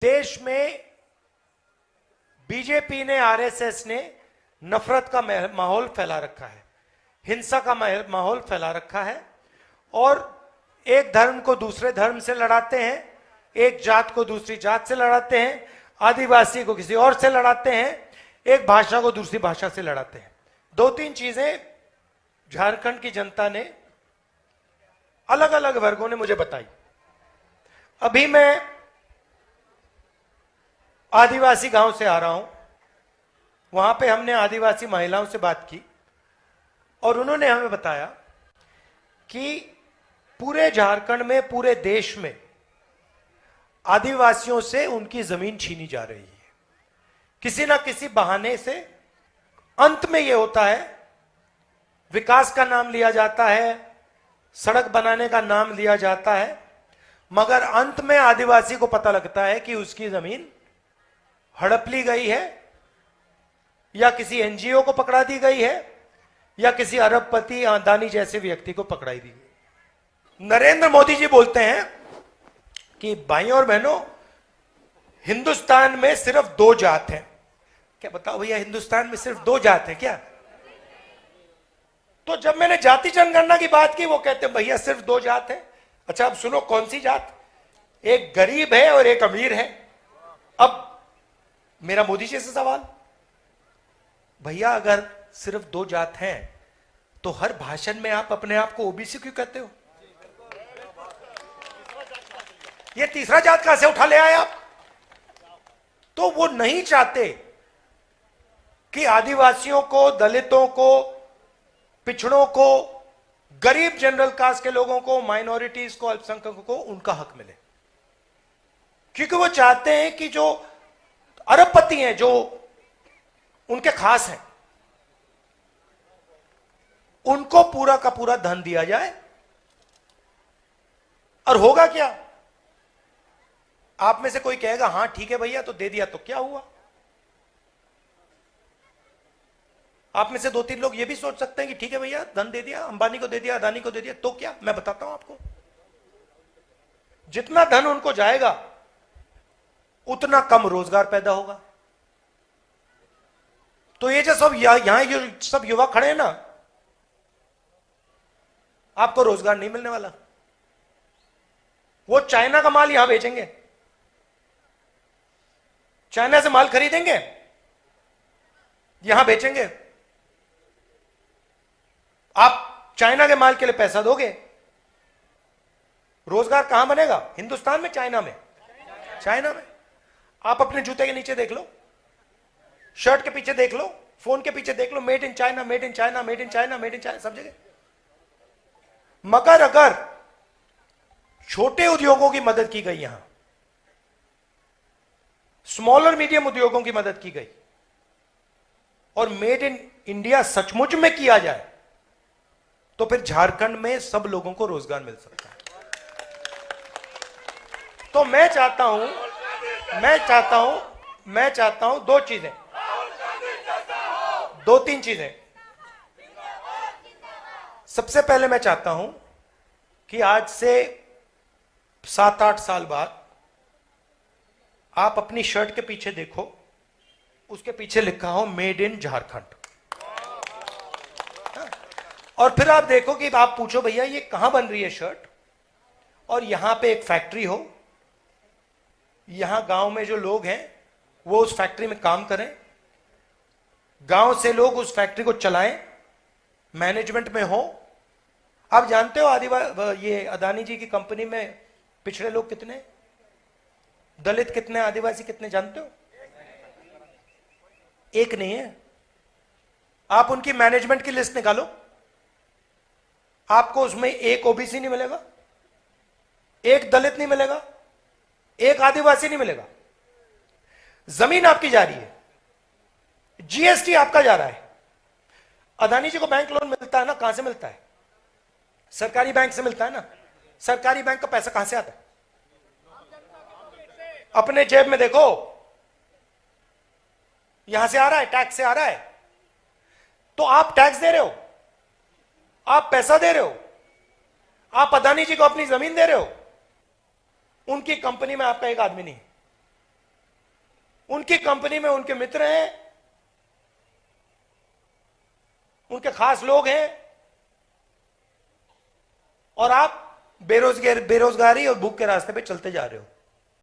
देश में बीजेपी ने, आरएसएस ने नफरत का माहौल फैला रखा है, हिंसा का माहौल फैला रखा है और एक धर्म को दूसरे धर्म से लड़ाते हैं, एक जात को दूसरी जात से लड़ाते हैं, आदिवासी को किसी और से लड़ाते हैं, एक भाषा को दूसरी भाषा से लड़ाते हैं। दो तीन चीजें झारखंड की जनता ने, अलग अलग वर्गों ने मुझे बताई। अभी मैं आदिवासी गांव से आ रहा हूं, वहां पे हमने आदिवासी महिलाओं से बात की और उन्होंने हमें बताया कि पूरे झारखंड में, पूरे देश में आदिवासियों से उनकी जमीन छीनी जा रही है किसी ना किसी बहाने से। अंत में यह होता है, विकास का नाम लिया जाता है, सड़क बनाने का नाम लिया जाता है, मगर अंत में आदिवासी को पता लगता है कि उसकी जमीन हड़प ली गई है या किसी एनजीओ को पकड़ा दी गई है या किसी अरबपति अदानी जैसे व्यक्ति को पकड़ाई दी गई। नरेंद्र मोदी जी बोलते हैं कि भाइयों और बहनों, हिंदुस्तान में सिर्फ दो जात हैं। क्या बताओ भैया, हिंदुस्तान में सिर्फ दो जात है क्या? तो जब मैंने जाति जनगणना की बात की, वो कहते हैं भैया सिर्फ दो जात है। अच्छा, अब सुनो कौन सी जात? एक गरीब है और एक अमीर है। अब मेरा मोदी जी से सवाल, भैया अगर सिर्फ दो जात हैं तो हर भाषण में आप अपने आप को ओबीसी क्यों कहते हो? ये तीसरा जात कहां से उठा ले आए आप? तो वो नहीं चाहते कि आदिवासियों को, दलितों को, पिछड़ों को, गरीब जनरल कास्ट के लोगों को, माइनॉरिटीज को, अल्पसंख्यकों को उनका हक मिले, क्योंकि वो चाहते हैं कि जो अरबपति हैं, जो उनके खास हैं, उनको पूरा का पूरा धन दिया जाए। और होगा क्या? आप में से कोई कहेगा हां ठीक है भैया, तो दे दिया तो क्या हुआ? आप में से दो तीन लोग ये भी सोच सकते हैं कि ठीक है भैया, धन दे दिया, अंबानी को दे दिया, अदानी को दे दिया, तो क्या? मैं बताता हूं आपको, जितना धन उनको जाएगा उतना कम रोजगार पैदा होगा। तो ये जो सब यहां ये सब युवा खड़े हैं ना, आपको रोजगार नहीं मिलने वाला। वो चाइना का माल यहां बेचेंगे, चाइना से माल खरीदेंगे, यहां बेचेंगे। आप चाइना के माल के लिए पैसा दोगे, रोजगार कहां बनेगा? हिंदुस्तान में, चाइना में? चाइना में। आप अपने जूते के नीचे देख लो, शर्ट के पीछे देख लो, फोन के पीछे देख लो, made in China, made in China, made in China, made in China, सब जगह। मगर अगर छोटे उद्योगों की मदद की गई, यहां स्मॉल और मीडियम उद्योगों की मदद की गई और मेड इन इंडिया सचमुच में किया जाए, तो फिर झारखंड में सब लोगों को रोजगार मिल सकता है। तो मैं चाहता हूं दो चीजें, दो तीन चीजें। सबसे पहले मैं चाहता हूं कि आज से 7-8 साल बाद आप अपनी शर्ट के पीछे देखो, उसके पीछे लिखा हो मेड इन झारखंड। और फिर आप देखो कि आप पूछो भैया ये कहां बन रही है शर्ट, और यहां पे एक फैक्ट्री हो, यहां गांव में जो लोग हैं वो उस फैक्ट्री में काम करें, गांव से लोग उस फैक्ट्री को चलाएं, मैनेजमेंट में हो। आप जानते हो ये अदानी जी की कंपनी में पिछड़े लोग कितने, दलित कितने, आदिवासी कितने, जानते हो? एक नहीं है। आप उनकी मैनेजमेंट की लिस्ट निकालो, आपको उसमें एक ओबीसी नहीं मिलेगा, एक दलित नहीं मिलेगा, एक आदिवासी नहीं मिलेगा। जमीन आपकी जा रही है, जीएसटी आपका जा रहा है। अदानी जी को बैंक लोन मिलता है ना, कहां से मिलता है? सरकारी बैंक से मिलता है ना। सरकारी बैंक का पैसा कहां से आता है? अपने जेब में देखो, यहां से आ रहा है, टैक्स से आ रहा है। तो आप टैक्स दे रहे हो, आप पैसा दे रहे हो, आप अदानी जी को अपनी जमीन दे रहे हो, उनकी कंपनी में आपका एक आदमी नहीं। उनकी कंपनी में उनके मित्र हैं, उनके खास लोग हैं, और आप बेरोजगारी और भूख के रास्ते पे चलते जा रहे हो।